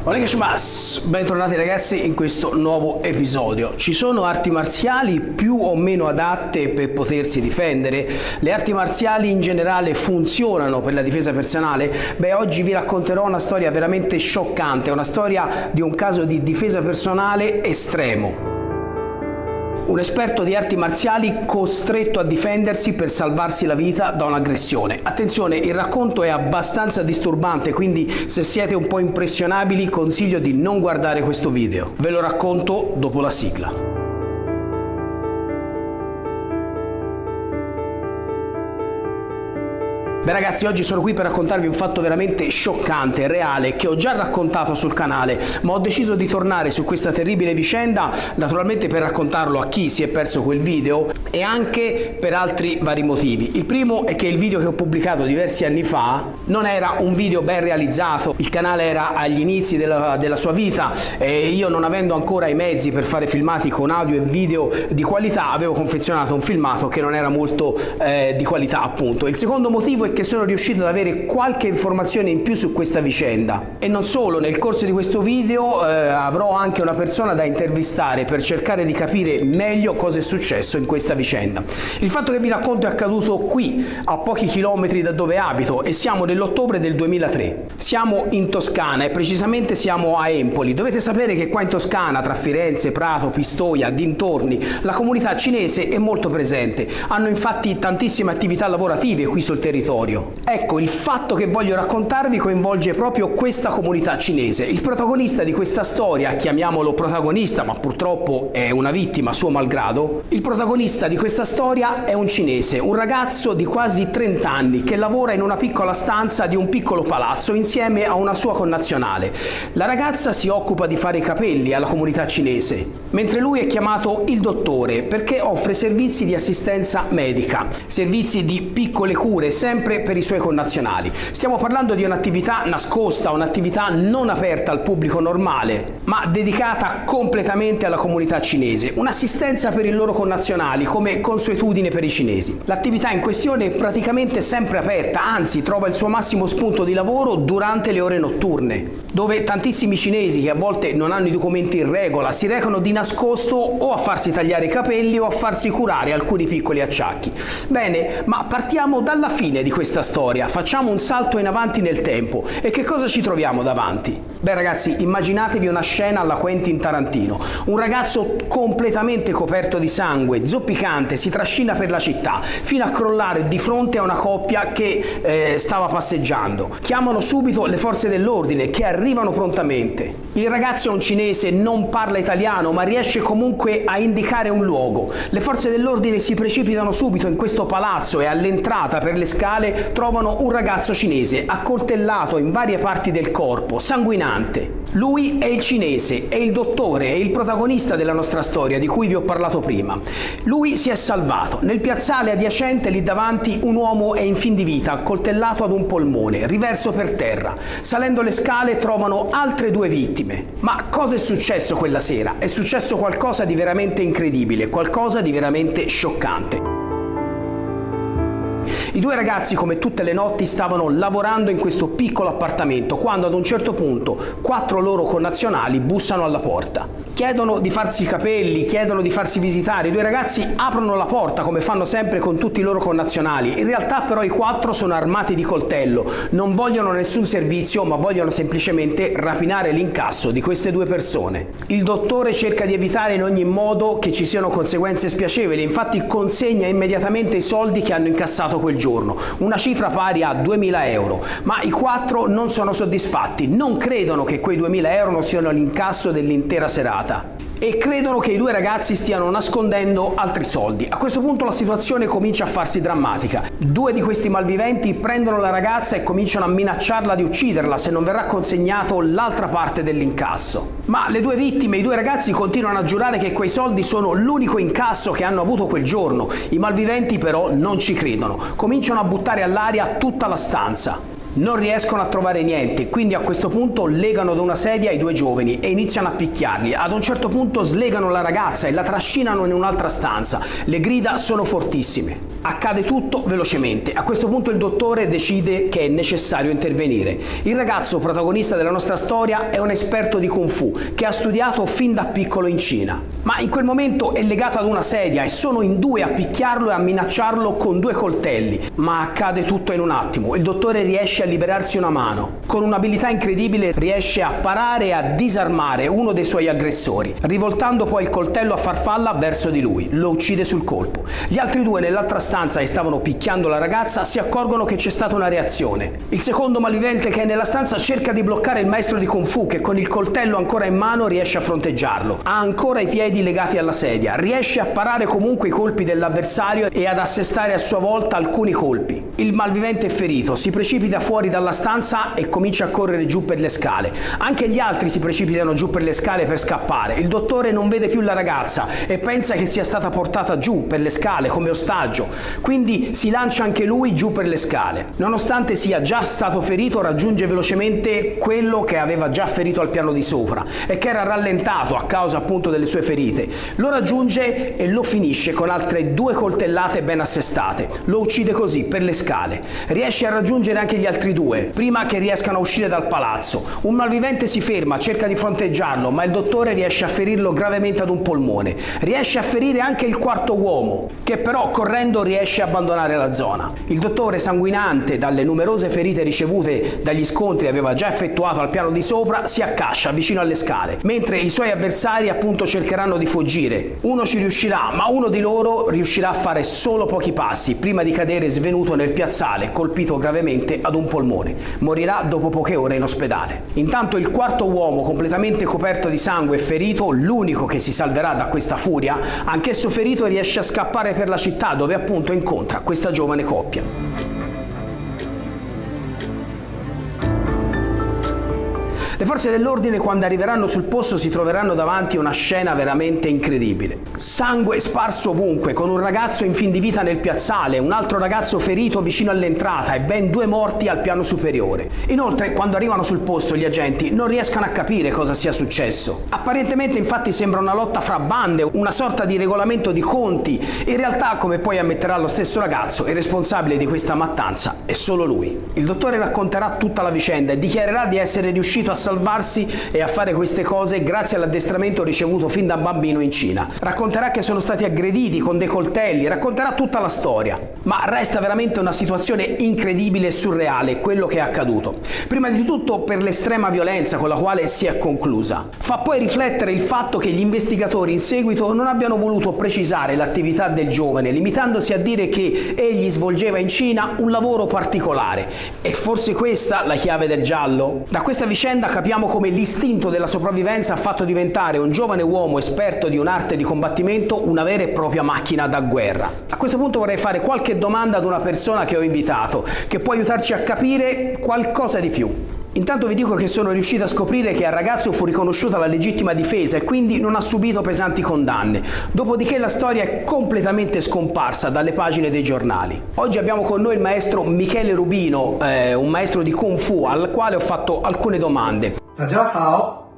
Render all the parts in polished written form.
Bentornati ragazzi in questo nuovo episodio. Ci sono arti marziali più o meno adatte per potersi difendere? Le arti marziali in generale funzionano per la difesa personale? Oggi vi racconterò una storia veramente scioccante, una storia di un caso di difesa personale estremo. Un esperto di arti marziali costretto a difendersi per salvarsi la vita da un'aggressione. Attenzione, il racconto è abbastanza disturbante, quindi se siete un po' impressionabili consiglio di non guardare questo video. Ve lo racconto dopo la sigla. Ragazzi, oggi sono qui per raccontarvi un fatto veramente scioccante, reale, che ho già raccontato sul canale, ma ho deciso di tornare su questa terribile vicenda, naturalmente per raccontarlo a chi si è perso quel video e anche per altri vari motivi. Il primo è che il video che ho pubblicato diversi anni fa non era un video ben realizzato, il canale era agli inizi della sua vita e io, non avendo ancora i mezzi per fare filmati con audio e video di qualità, avevo confezionato un filmato che non era molto di qualità, appunto. Il secondo motivo è che sono riuscito ad avere qualche informazione in più su questa vicenda e non solo. Nel corso di questo video avrò anche una persona da intervistare per cercare di capire meglio cosa è successo in questa vicenda. Il fatto che vi racconto è accaduto qui, a pochi chilometri da dove abito, e siamo nell'ottobre del 2003. Siamo in Toscana e precisamente siamo a Empoli. Dovete sapere che qua in Toscana, tra Firenze, Prato, Pistoia, dintorni, la comunità cinese è molto presente. Hanno infatti tantissime attività lavorative qui sul territorio. Ecco, il fatto che voglio raccontarvi coinvolge proprio questa comunità cinese. Il protagonista di questa storia, chiamiamolo protagonista, ma purtroppo è una vittima suo malgrado, il protagonista di questa storia è un cinese, un ragazzo di quasi 30 anni che lavora in una piccola stanza di un piccolo palazzo insieme a una sua connazionale. La ragazza si occupa di fare i capelli alla comunità cinese, mentre lui è chiamato il dottore perché offre servizi di assistenza medica, servizi di piccole cure, sempre per i suoi connazionali. Stiamo parlando di un'attività nascosta, un'attività non aperta al pubblico normale, ma dedicata completamente alla comunità cinese, un'assistenza per i loro connazionali come consuetudine per i cinesi. L'attività in questione è praticamente sempre aperta, anzi trova il suo massimo spunto di lavoro durante le ore notturne, dove tantissimi cinesi che a volte non hanno i documenti in regola si recano di nascosto o a farsi tagliare i capelli o a farsi curare alcuni piccoli acciacchi. Bene, ma partiamo dalla fine di questa storia, facciamo un salto in avanti nel tempo. E che cosa ci troviamo davanti? Ragazzi, immaginatevi una scena alla Quentin Tarantino. Un ragazzo completamente coperto di sangue, zoppicante, si trascina per la città fino a crollare di fronte a una coppia che stava passeggiando. Chiamano subito le forze dell'ordine che arrivano prontamente. Il ragazzo è un cinese, non parla italiano, ma riesce comunque a indicare un luogo. Le forze dell'ordine si precipitano subito in questo palazzo e all'entrata per le scale trovano un ragazzo cinese accoltellato in varie parti del corpo, sanguinante. Lui è il cinese, è il dottore, è il protagonista della nostra storia di cui vi ho parlato prima. Lui si è salvato. Nel piazzale adiacente lì davanti un uomo è in fin di vita, accoltellato ad un polmone, riverso per terra. Salendo le scale trovano altre due vittime. Ma cosa è successo quella sera? È successo qualcosa di veramente incredibile, qualcosa di veramente scioccante. I due ragazzi, come tutte le notti, stavano lavorando in questo piccolo appartamento quando ad un certo punto 4 loro connazionali bussano alla porta. Chiedono di farsi i capelli, chiedono di farsi visitare. I due ragazzi aprono la porta come fanno sempre con tutti i loro connazionali. In realtà però i 4 sono armati di coltello, non vogliono nessun servizio ma vogliono semplicemente rapinare l'incasso di queste due persone. Il dottore cerca di evitare in ogni modo che ci siano conseguenze spiacevoli, infatti consegna immediatamente i soldi che hanno incassato quel giorno, una cifra pari a 2.000 euro, ma i 4 non sono soddisfatti, non credono che quei 2.000 euro siano l'incasso dell'intera serata e credono che i due ragazzi stiano nascondendo altri soldi. A questo punto la situazione comincia a farsi drammatica. 2 di questi malviventi prendono la ragazza e cominciano a minacciarla di ucciderla se non verrà consegnato l'altra parte dell'incasso. Ma le 2 vittime, i 2 ragazzi, continuano a giurare che quei soldi sono l'unico incasso che hanno avuto quel giorno. I malviventi però non ci credono, cominciano a buttare all'aria tutta la stanza. Non riescono a trovare niente, quindi a questo punto legano da una sedia i 2 giovani e iniziano a picchiarli. Ad un certo punto slegano la ragazza e la trascinano in un'altra stanza. Le grida sono fortissime. Accade tutto velocemente. A questo punto il dottore decide che è necessario intervenire. Il ragazzo protagonista della nostra storia è un esperto di Kung Fu che ha studiato fin da piccolo in Cina. Ma in quel momento è legato ad una sedia e sono in due a picchiarlo e a minacciarlo con 2 coltelli. Ma accade tutto in un attimo. Il dottore riesce a liberarsi una mano. Con un'abilità incredibile riesce a parare e a disarmare uno dei suoi aggressori, rivoltando poi il coltello a farfalla verso di lui. Lo uccide sul colpo. Gli altri 2 nell'altra stanza e stavano picchiando la ragazza si accorgono che c'è stata una reazione. Il secondo malvivente che è nella stanza cerca di bloccare il maestro di Kung Fu che con il coltello ancora in mano riesce a fronteggiarlo. Ha ancora i piedi legati alla sedia, riesce a parare comunque i colpi dell'avversario e ad assestare a sua volta alcuni colpi. Il malvivente è ferito, si precipita fuori dalla stanza e comincia a correre giù per le scale. Anche gli altri si precipitano giù per le scale per scappare. Il dottore non vede più la ragazza e pensa che sia stata portata giù per le scale come ostaggio, quindi si lancia anche lui giù per le scale. Nonostante sia già stato ferito, raggiunge velocemente quello che aveva già ferito al piano di sopra e che era rallentato a causa appunto delle sue ferite. Lo raggiunge e lo finisce con altre 2 coltellate ben assestate. Lo uccide così per le scale. Riesce a raggiungere anche gli altri 2 prima che riescano a uscire dal palazzo. Un malvivente si ferma, cerca di fronteggiarlo, ma il dottore riesce a ferirlo gravemente ad un polmone. Riesce a ferire anche il quarto uomo, che però correndo riesce a abbandonare la zona. Il dottore, sanguinante dalle numerose ferite ricevute dagli scontri aveva già effettuato al piano di sopra, si accascia vicino alle scale, mentre i suoi avversari appunto cercheranno di fuggire. Uno ci riuscirà, ma uno di loro riuscirà a fare solo pochi passi prima di cadere svenuto nel piazzale, colpito gravemente ad un polmone. Morirà dopo poche ore in ospedale. Intanto il quarto uomo, completamente coperto di sangue e ferito, l'unico che si salverà da questa furia, anch'esso ferito, riesce a scappare per la città dove appunto incontra questa giovane coppia. Le forze dell'ordine, quando arriveranno sul posto, si troveranno davanti a una scena veramente incredibile. Sangue sparso ovunque, con un ragazzo in fin di vita nel piazzale, un altro ragazzo ferito vicino all'entrata e ben 2 morti al piano superiore. Inoltre, quando arrivano sul posto, gli agenti non riescono a capire cosa sia successo. Apparentemente, infatti, sembra una lotta fra bande, una sorta di regolamento di conti. In realtà, come poi ammetterà lo stesso ragazzo, il responsabile di questa mattanza è solo lui. Il dottore racconterà tutta la vicenda e dichiarerà di essere riuscito a salvarsi e a fare queste cose grazie all'addestramento ricevuto fin da bambino in Cina. Racconterà che sono stati aggrediti con dei coltelli, racconterà tutta la storia. Ma resta veramente una situazione incredibile e surreale quello che è accaduto. Prima di tutto per l'estrema violenza con la quale si è conclusa. Fa poi riflettere il fatto che gli investigatori in seguito non abbiano voluto precisare l'attività del giovane, limitandosi a dire che egli svolgeva in Cina un lavoro particolare. E forse questa la chiave del giallo? Da questa vicenda capiamo come l'istinto della sopravvivenza ha fatto diventare un giovane uomo esperto di un'arte di combattimento una vera e propria macchina da guerra. A questo punto vorrei fare qualche domanda ad una persona che ho invitato, che può aiutarci a capire qualcosa di più. Intanto vi dico che sono riuscito a scoprire che al ragazzo fu riconosciuta la legittima difesa e quindi non ha subito pesanti condanne. Dopodiché la storia è completamente scomparsa dalle pagine dei giornali. Oggi abbiamo con noi il maestro Michele Rubino, un maestro di Kung Fu al quale ho fatto alcune domande. Ciao,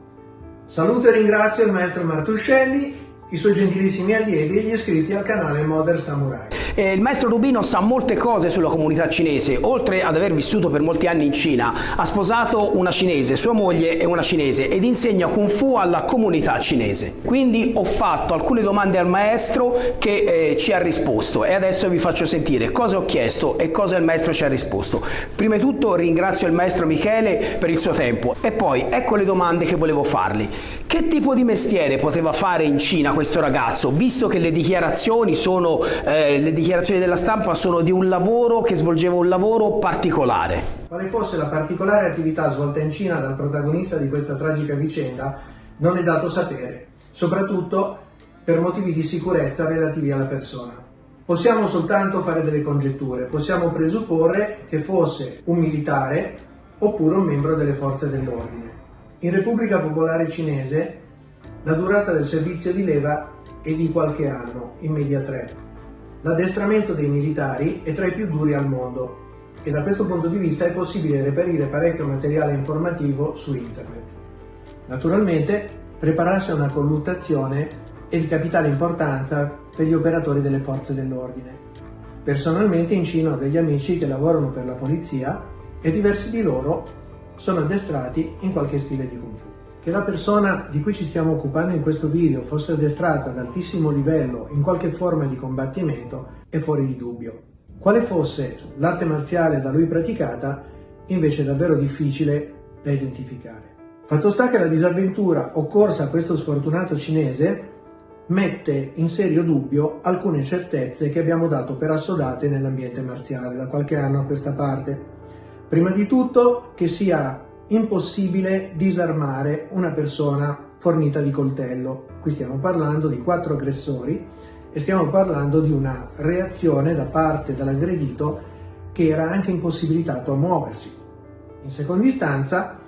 saluto e ringrazio il maestro Martuscelli, i suoi gentilissimi allievi e gli iscritti al canale Modern Samurai. Il maestro Rubino sa molte cose sulla comunità cinese. Oltre ad aver vissuto per molti anni in Cina, ha sposato una cinese, sua moglie è una cinese ed insegna Kung Fu alla comunità cinese. Quindi ho fatto alcune domande al maestro che ci ha risposto e adesso vi faccio sentire cosa ho chiesto e cosa il maestro ci ha risposto. Prima di tutto ringrazio il maestro Michele per il suo tempo e poi ecco le domande che volevo fargli. Che tipo di mestiere poteva fare in Cina questo ragazzo, visto che le dichiarazioni della stampa sono di un lavoro che svolgeva un lavoro particolare? Quale fosse la particolare attività svolta in Cina dal protagonista di questa tragica vicenda non è dato sapere, soprattutto per motivi di sicurezza relativi alla persona. Possiamo soltanto fare delle congetture, possiamo presupporre che fosse un militare oppure un membro delle forze dell'ordine. In Repubblica Popolare Cinese la durata del servizio di leva è di qualche anno, in media 3. L'addestramento dei militari è tra i più duri al mondo e da questo punto di vista è possibile reperire parecchio materiale informativo su internet. Naturalmente, prepararsi a una colluttazione è di capitale importanza per gli operatori delle forze dell'ordine. Personalmente in Cina ho degli amici che lavorano per la polizia e diversi di loro sono addestrati in qualche stile di Kung Fu. Che la persona di cui ci stiamo occupando in questo video fosse addestrata ad altissimo livello in qualche forma di combattimento è fuori di dubbio. Quale fosse l'arte marziale da lui praticata invece è davvero difficile da identificare. Fatto sta che la disavventura occorsa a questo sfortunato cinese mette in serio dubbio alcune certezze che abbiamo dato per assodate nell'ambiente marziale da qualche anno a questa parte. Prima di tutto che sia impossibile disarmare una persona fornita di coltello. Qui stiamo parlando di 4 aggressori e stiamo parlando di una reazione da parte dell'aggredito che era anche impossibilitato a muoversi. In seconda istanza,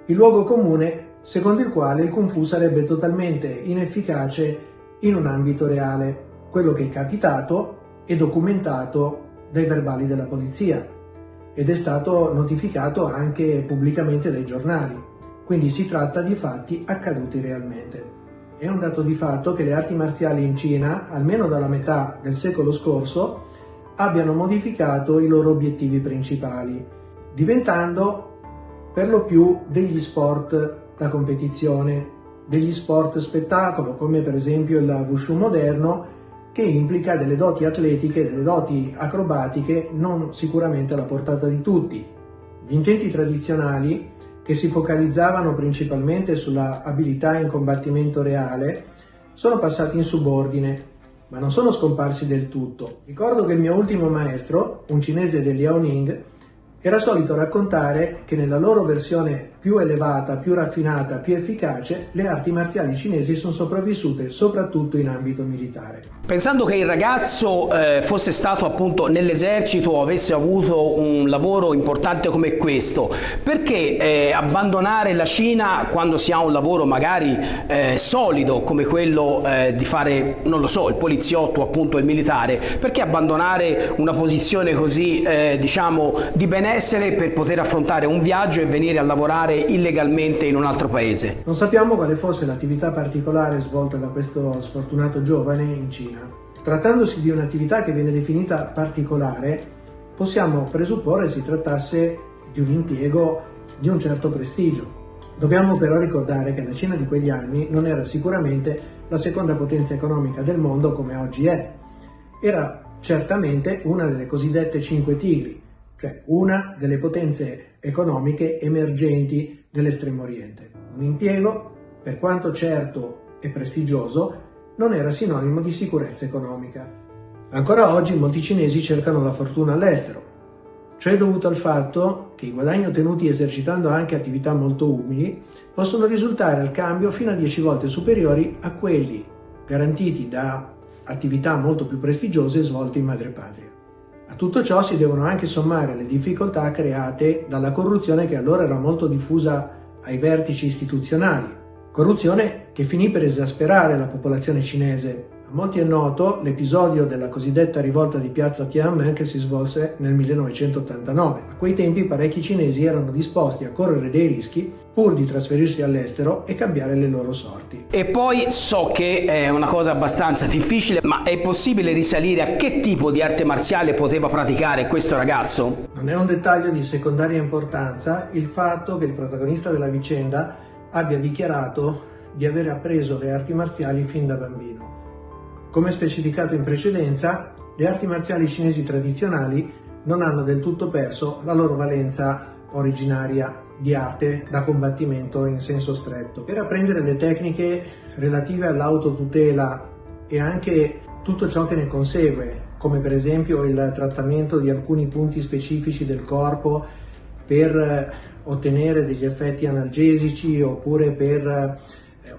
il luogo comune secondo il quale il Kung Fu sarebbe totalmente inefficace in un ambito reale, quello che è capitato e documentato dai verbali della polizia ed è stato notificato anche pubblicamente dai giornali, quindi si tratta di fatti accaduti realmente. È un dato di fatto che le arti marziali in Cina, almeno dalla metà del secolo scorso, abbiano modificato i loro obiettivi principali, diventando per lo più degli sport da competizione, degli sport spettacolo, come per esempio il Wushu moderno, che implica delle doti atletiche, delle doti acrobatiche non sicuramente alla portata di tutti. Gli intenti tradizionali, che si focalizzavano principalmente sulla abilità in combattimento reale, sono passati in subordine, ma non sono scomparsi del tutto. Ricordo che il mio ultimo maestro, un cinese del Liaoning, era solito raccontare che nella loro versione più elevata, più raffinata, più efficace, le arti marziali cinesi sono sopravvissute soprattutto in ambito militare. Pensando che il ragazzo fosse stato appunto nell'esercito o avesse avuto un lavoro importante come questo, perché abbandonare la Cina quando si ha un lavoro magari solido come quello di fare, non lo so, il poliziotto, appunto il militare? Perché abbandonare una posizione così diciamo di benessere per poter affrontare un viaggio e venire a lavorare illegalmente in un altro paese? Non sappiamo quale fosse l'attività particolare svolta da questo sfortunato giovane in Cina. Trattandosi di un'attività che viene definita particolare, possiamo presupporre si trattasse di un impiego di un certo prestigio. Dobbiamo però ricordare che la Cina di quegli anni non era sicuramente la seconda potenza economica del mondo come oggi è. Era certamente una delle cosiddette 5 tigri, cioè una delle potenze economiche emergenti dell'Estremo Oriente. Un impiego, per quanto certo e prestigioso, non era sinonimo di sicurezza economica. Ancora oggi molti cinesi cercano la fortuna all'estero. Ciò è dovuto al fatto che i guadagni ottenuti esercitando anche attività molto umili possono risultare al cambio fino a 10 volte superiori a quelli garantiti da attività molto più prestigiose svolte in madrepatria. A tutto ciò si devono anche sommare le difficoltà create dalla corruzione che allora era molto diffusa ai vertici istituzionali. Corruzione che finì per esasperare la popolazione cinese. A molti è noto l'episodio della cosiddetta rivolta di piazza Tiananmen che si svolse nel 1989. A quei tempi parecchi cinesi erano disposti a correre dei rischi pur di trasferirsi all'estero e cambiare le loro sorti. E poi so che è una cosa abbastanza difficile, ma è possibile risalire a che tipo di arte marziale poteva praticare questo ragazzo? Non è un dettaglio di secondaria importanza il fatto che il protagonista della vicenda abbia dichiarato di aver appreso le arti marziali fin da bambino. Come specificato in precedenza, le arti marziali cinesi tradizionali non hanno del tutto perso la loro valenza originaria di arte da combattimento in senso stretto. Per apprendere le tecniche relative all'autotutela e anche tutto ciò che ne consegue, come per esempio il trattamento di alcuni punti specifici del corpo per ottenere degli effetti analgesici oppure per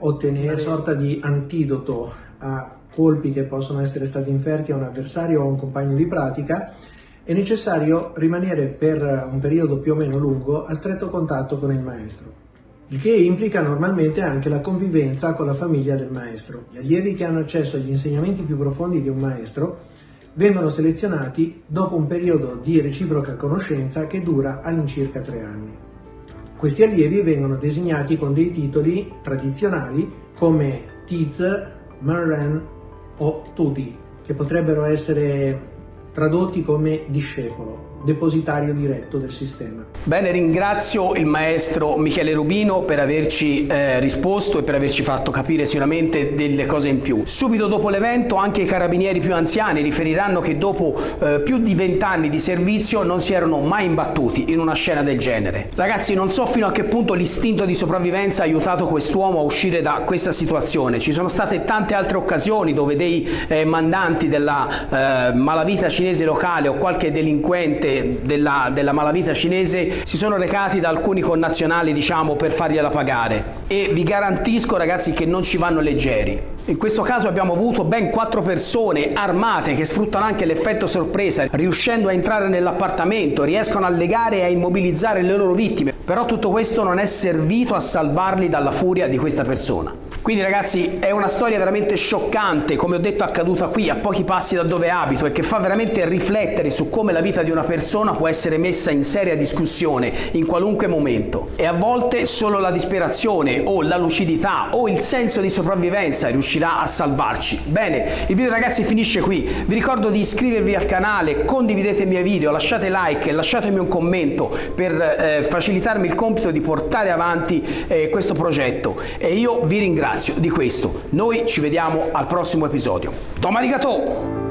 ottenere una sorta di antidoto a colpi che possono essere stati inferti a un avversario o a un compagno di pratica, è necessario rimanere per un periodo più o meno lungo a stretto contatto con il maestro, il che implica normalmente anche la convivenza con la famiglia del maestro. Gli allievi che hanno accesso agli insegnamenti più profondi di un maestro vengono selezionati dopo un periodo di reciproca conoscenza che dura all'incirca 3 anni. Questi allievi vengono designati con dei titoli tradizionali come Tizi, Menren o Tudi, che potrebbero essere tradotti come discepolo, depositario diretto del sistema. Bene, ringrazio il maestro Michele Rubino per averci risposto e per averci fatto capire sicuramente delle cose in più. Subito dopo l'evento anche i carabinieri più anziani riferiranno che dopo più di 20 anni di servizio non si erano mai imbattuti in una scena del genere. Ragazzi, non so fino a che punto l'istinto di sopravvivenza ha aiutato quest'uomo a uscire da questa situazione. Ci sono state tante altre occasioni dove dei mandanti della malavita cinese locale o qualche delinquente della malavita cinese si sono recati da alcuni connazionali, diciamo, per fargliela pagare, e vi garantisco, ragazzi, che non ci vanno leggeri. In questo caso abbiamo avuto ben 4 persone armate che sfruttano anche l'effetto sorpresa, riuscendo a entrare nell'appartamento, riescono a legare e a immobilizzare le loro vittime, però tutto questo non è servito a salvarli dalla furia di questa persona. Quindi ragazzi, è una storia veramente scioccante, come ho detto accaduta qui a pochi passi da dove abito, e che fa veramente riflettere su come la vita di una persona può essere messa in seria discussione in qualunque momento, e a volte solo la disperazione o la lucidità o il senso di sopravvivenza riuscirà a salvarci. Bene, il video ragazzi finisce qui, vi ricordo di iscrivervi al canale, condividete i miei video, lasciate like e lasciatemi un commento per facilitarmi il compito di portare avanti questo progetto, e io vi ringrazio di questo. Noi ci vediamo al prossimo episodio. Domo arigato!